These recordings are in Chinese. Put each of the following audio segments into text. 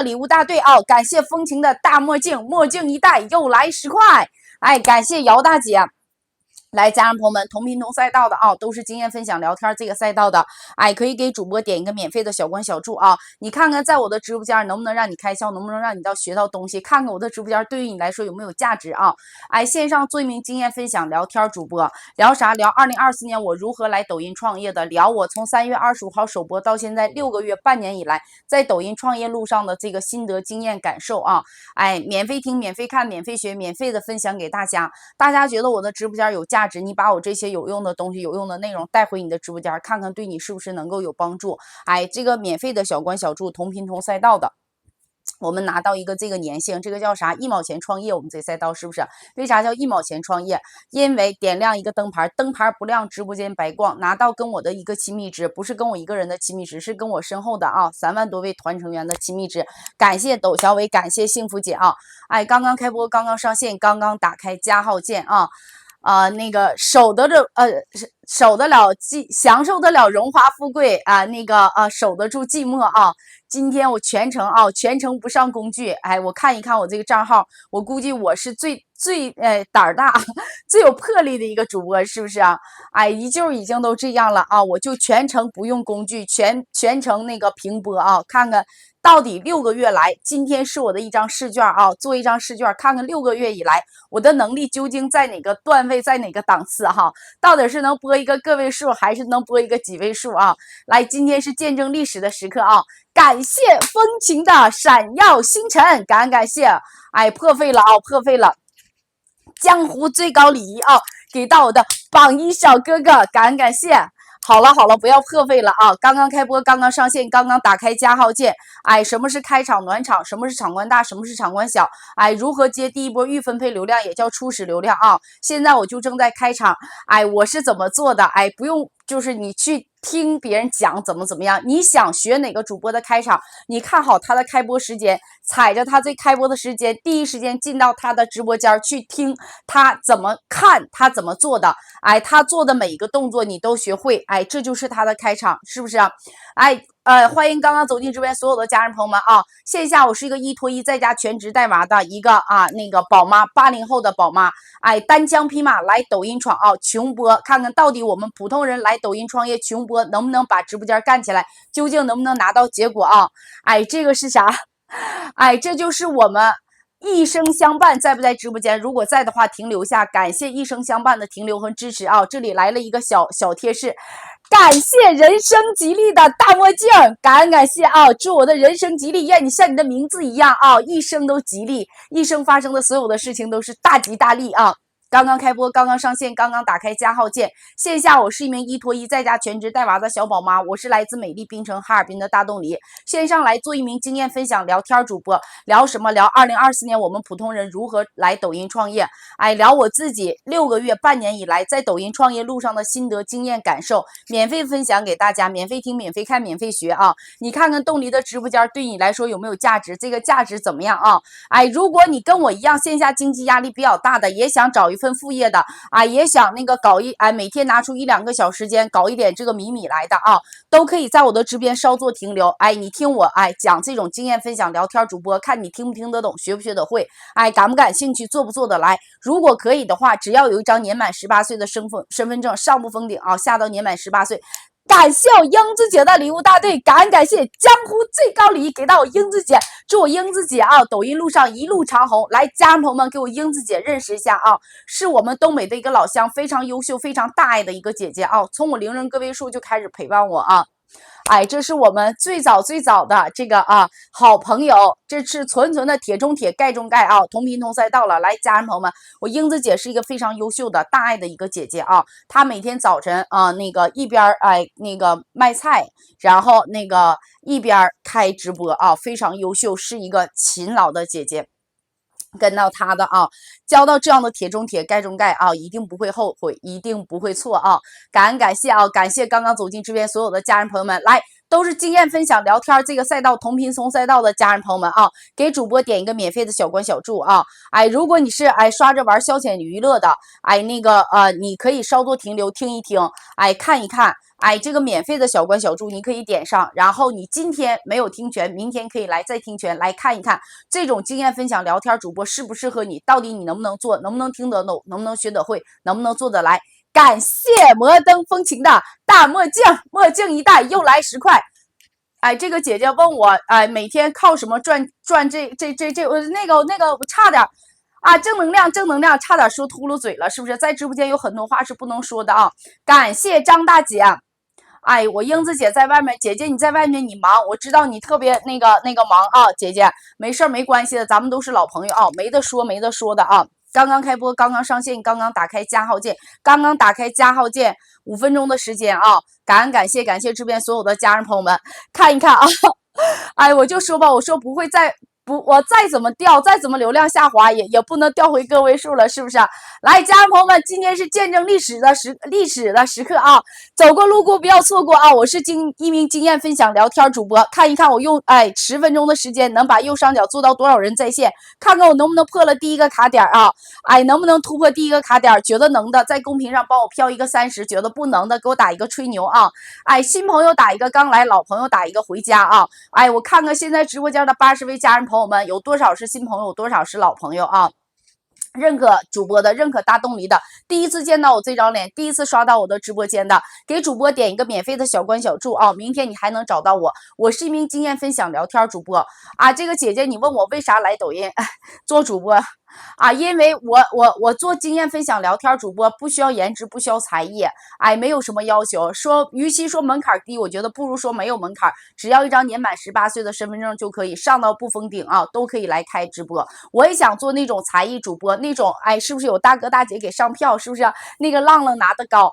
礼物大队啊，感谢风情的大墨镜，墨镜一戴又来10块，哎，感谢姚大姐。来，家人朋友们，同频同赛道的啊，都是经验分享聊天这个赛道的，哎，可以给主播点一个免费的小关小注啊。你看看，在我的直播间能不能让你开窍，能不能让你学到东西？看看我的直播间对于你来说有没有价值啊？哎，线上做一名经验分享聊天主播，聊啥？聊2024年我如何来抖音创业的，聊我从3月25号首播到现在6个月、半年以来，在抖音创业路上的这个心得、经验、感受啊。哎，免费听、免费看、免费学、免费的分享给大家。大家觉得我的直播间有价值，你把我这些有用的东西、有用的内容带回你的直播间，看看对你是不是能够有帮助。哎，这个免费的小关小注，同频同赛道的。我们拿到一个这个粘性，这个叫啥？1毛钱创业，我们这赛道是不是？为啥叫1毛钱创业？因为点亮一个灯牌，灯牌不亮，直播间白逛。拿到跟我的一个亲密值，不是跟我一个人的亲密值，是跟我身后的啊3万多位团成员的亲密值。感谢抖小伟，感谢幸福姐啊！哎，刚刚开播，刚刚上线，刚刚打开加号键啊。那个守得了享受得了荣华富贵啊，守得住寂寞啊。今天我全程不上工具，哎，我看一看我这个账号，我估计我是最胆儿大、最有魄力的一个主播，是不是啊？哎，已经都这样了啊，我就全程不用工具，全程那个平播啊，看看。到底6个月来，今天是我的一张试卷啊，做一张试卷，看看6个月以来我的能力究竟在哪个段位，在哪个档次哈？到底是能播一个个位数，还是能播一个几位数啊？来，今天是见证历史的时刻啊！感谢风情的闪耀星辰，感谢，哎，破费了啊，破费了！江湖最高礼仪啊，给到我的榜一小哥哥，感谢。好了，不要破费了啊！刚刚开播，刚刚上线，刚刚打开加号键。哎，什么是开场暖场？什么是场馆大？什么是场馆小？哎，如何接第一波预分配流量，也叫初始流量啊！现在我就正在开场。哎，我是怎么做的？哎，不用，就是你去听别人讲怎么样。你想学哪个主播的开场，你看好他的开播时间，踩着他最开播的时间，第一时间进到他的直播间去听他怎么看，他怎么做的。哎，他做的每一个动作你都学会，哎，这就是他的开场，是不是啊？哎，欢迎刚刚走进直播间所有的家人朋友们啊！线下我是一个1拖1在家全职带娃的一个宝妈，80后的宝妈，哎，单枪匹马来抖音闯啊，穷播，看看到底我们普通人来抖音创业穷播能不能把直播间干起来，究竟能不能拿到结果啊？哎，这个是啥？哎，这就是我们。一生相伴在不在直播间？如果在的话，停留下。感谢一生相伴的停留和支持啊！这里来了一个小贴士，感谢人生吉利的大墨镜，感谢啊！祝我的人生吉利，愿你像你的名字一样啊，一生都吉利，一生发生的所有的事情都是大吉大利啊！刚刚开播，刚刚上线，刚刚打开加号键。线下我是一名1拖1在家全职带娃的小宝妈，我是来自美丽冰城哈尔滨的大动力。线上来做一名经验分享聊天主播，聊什么？聊2024年我们普通人如何来抖音创业。哎，聊我自己6个月、半年以来在抖音创业路上的心得、经验、感受，免费分享给大家，免费听、免费看、免费学啊！你看看动力的直播间对你来说有没有价值？这个价值怎么样啊？哎，如果你跟我一样线下经济压力比较大的，也想找一份副业的啊，也想搞每天拿出1、2个小时间搞一点这个米来的啊，都可以在我的直播间稍作停留。哎，你听我讲这种经验分享聊天主播，看你听不听得懂，学不学得会，哎，感不感兴趣，做不做得来？如果可以的话，只要有一张年满18岁的身份证，上不封顶啊，下到年满18岁。感谢我英子姐的礼物大队，感谢江湖最高礼给到我英子姐，祝我英子姐啊，抖音路上一路长红。来，家人朋友们，给我英子姐认识一下啊，是我们东北的一个老乡，非常优秀、非常大爱的一个姐姐啊，从我0人个位数就开始陪伴我啊。哎，这是我们最早的这个好朋友，这是纯的铁中铁盖中盖啊，同频同赛道了。来，家人朋友们，我英子姐是一个非常优秀的大爱的一个姐姐啊，她每天早晨一边卖菜，然后一边开直播啊，非常优秀，是一个勤劳的姐姐。跟到他的交到这样的铁中铁盖中盖啊，一定不会后悔，一定不会错啊！感谢啊，感谢刚刚走进这边所有的家人朋友们，来都是经验分享聊天这个赛道同频松赛道的家人朋友们啊，给主播点一个免费的小关小注啊！哎，如果你是刷着玩消遣娱乐的，你可以稍作停留听一听，看一看。这个免费的小关小注你可以点上，然后你今天没有听全，明天可以来再听全，来看一看这种经验分享聊天主播适不适合你，到底你能不能做，能不能听得懂，能不能学得会，能不能做得来。感谢摩登风情的大墨镜，墨镜一戴又来10块。这个姐姐问我，每天靠什么赚这那个我差点。正能量，正能量，差点说秃噜嘴了，是不是？在直播间有很多话是不能说的啊！感谢张大姐，我英子姐在外面，姐姐你在外面你忙，我知道你特别那个忙啊，姐姐没事没关系的，咱们都是老朋友啊，没得说没得说的啊。刚刚开播，刚刚上线，刚刚打开加号键，刚刚打开加号键，5分钟的时间啊！感谢这边所有的家人朋友们，看一看啊！我就说吧，我说不会再。我再怎么掉，再怎么流量下滑，也不能掉回个位数了，是不是？来，家人朋友们，今天是见证历史的时刻啊！走过路过不要错过啊！我是一名经验分享聊天主播，看一看我用10分钟的时间能把右上角做到多少人在线，看看我能不能破了第一个卡点啊！能不能突破第一个卡点？觉得能的，在公屏上帮我飘一个30；觉得不能的，给我打一个吹牛啊！新朋友打一个刚来，老朋友打一个回家啊！我看看现在直播间的80位家人朋友们，有多少是新朋友，有多少是老朋友啊？认可主播的，认可大动力的，第一次见到我这张脸，第一次刷到我的直播间的，给主播点一个免费的小关小注啊！明天你还能找到我，我是一名经验分享聊天主播啊！这个姐姐，你问我为啥来抖音做主播？因为我做经验分享聊天主播不需要颜值，不需要才艺，没有什么要求。说与其说门槛低，我觉得不如说没有门槛，只要一张年满18岁的身份证就可以上到不封顶啊，都可以来开直播。我也想做那种才艺主播，那种是不是有大哥大姐给上票？是不是那个浪浪拿得高？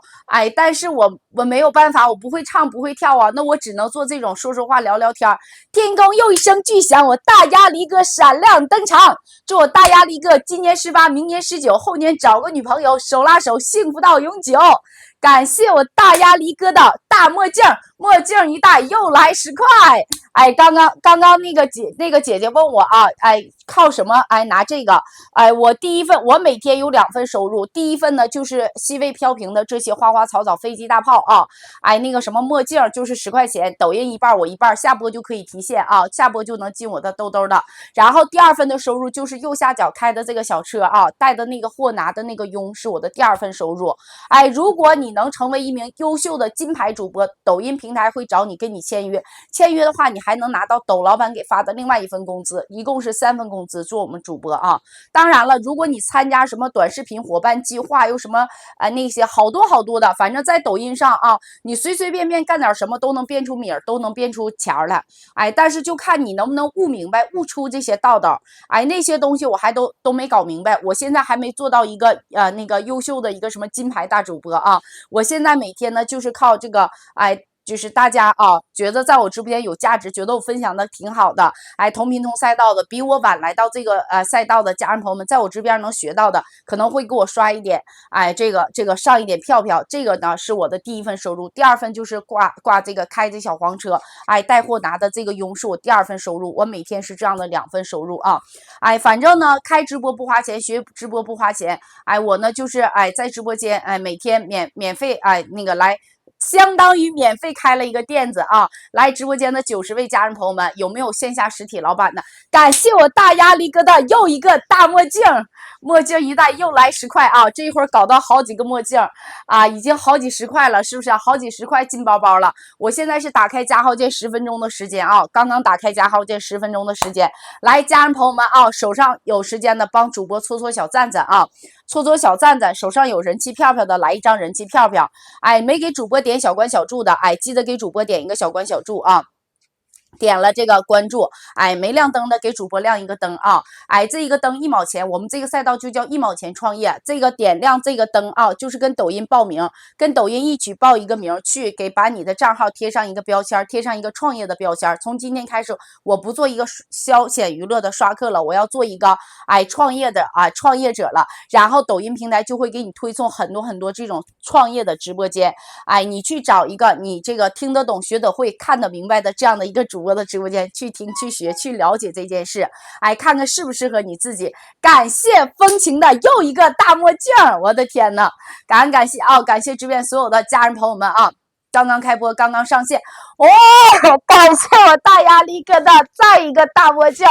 但是我没有办法，我不会唱不会跳啊，那我只能做这种说说话聊聊天。天空又一声巨响，我大鸭梨哥闪亮登场，祝我大鸭梨哥今年18，明年19，后年找个女朋友，手拉手幸福到永久。感谢我大鸭梨哥的大墨镜，墨镜一戴又来10块。刚刚那个姐姐问我啊，靠什么拿这个？我第一份，我每天有2份收入，第一份呢就是西位飘屏的这些花花草草、飞机大炮啊，那个什么墨镜就是10块钱，抖音一半我一半，下播就可以提现啊，下播就能进我的兜兜的。然后第2份的收入就是右下角开的这个小车啊，带的那个货拿的那个佣是我的第2份收入。如果你能成为一名优秀的金牌主播，抖音平台会找你跟你签约，签约的话你还能拿到抖老板给发的另外1份工资，一共是3份工资做我们主播啊。当然了，如果你参加什么短视频伙伴计划，有什么那些好多的，反正在抖音上啊，你随随便便干点什么都能变出米儿，都能变出钱来。但是就看你能不能悟明白，悟出这些道道。那些东西我还都没搞明白，我现在还没做到一个那个优秀的一个什么金牌大主播啊。我现在每天呢就是靠这个就是大家啊，觉得在我直播间有价值，觉得我分享的挺好的，同频同赛道的，比我晚来到这个赛道的家人朋友们，在我这边能学到的，可能会给我刷一点，这个上一点票票，这个呢是我的第1份收入，第2份就是挂这个开这小黄车，带货拿的这个佣是我第2份收入，我每天是这样的2份收入啊，反正呢开直播不花钱，学直播不花钱，我呢就是在直播间每天免费那个来。相当于免费开了一个店子啊！来直播间的90位家人朋友们，有没有线下实体老板的？感谢我大鸭梨哥的又一个大墨镜，墨镜一戴又来10块啊！这一会儿搞到好几个墨镜已经好几十块了，是不是？好几十块金包包了。我现在是打开加号键10分钟的时间啊，刚刚打开加号键10分钟的时间。来，家人朋友们啊，手上有时间的帮主播搓搓小赞赞啊！搓搓小赞赞，手上有人气票票的来一张人气票票，没给主播点小关小注的，记得给主播点一个小关小注啊！点了这个关注，哎，没亮灯的给主播亮一个灯啊，哎，这一个灯1毛钱，我们这个赛道就叫1毛钱创业，这个点亮这个灯啊，就是跟抖音报名，跟抖音一起报一个名去，给把你的账号贴上一个标签，贴上一个创业的标签。从今天开始，我不做一个消遣娱乐的刷客了，我要做一个创业的创业者了。然后抖音平台就会给你推送很多很多这种创业的直播间，哎，你去找一个你这个听得懂、学得会、看得明白的这样的一个主播的直播间去听、去学、去了解这件事，哎，看看适不适合你自己。感谢风情的又一个大墨镜，我的天呐，感谢啊，感谢这边所有的家人朋友们啊！刚刚开播，刚刚上线哦，感谢我大压力哥的再一个大墨镜，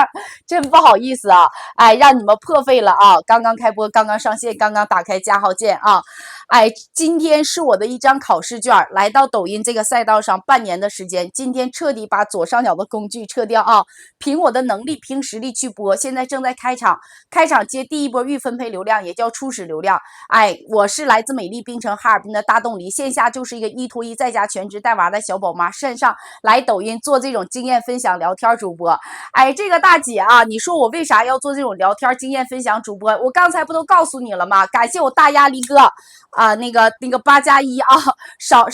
真不好意思啊，哎，让你们破费了啊！刚刚开播，刚刚上线，刚刚打开加号键啊！哎，今天是我的一张考试卷，来到抖音这个赛道上半年的时间，今天彻底把左上角的工具撤掉啊！凭我的能力，凭实力去播，现在正在开场，开场接第一波预分配流量，也叫初始流量。哎，我是来自美丽冰城哈尔滨的大冻梨，线下就是一个一拖一在家全职带娃的小宝妈，线上来抖音做这种经验分享聊天主播。哎，这个大姐啊，你说我为啥要做这种聊天经验分享主播？我刚才不都告诉你了吗？感谢我大压力哥。那个8+1啊，少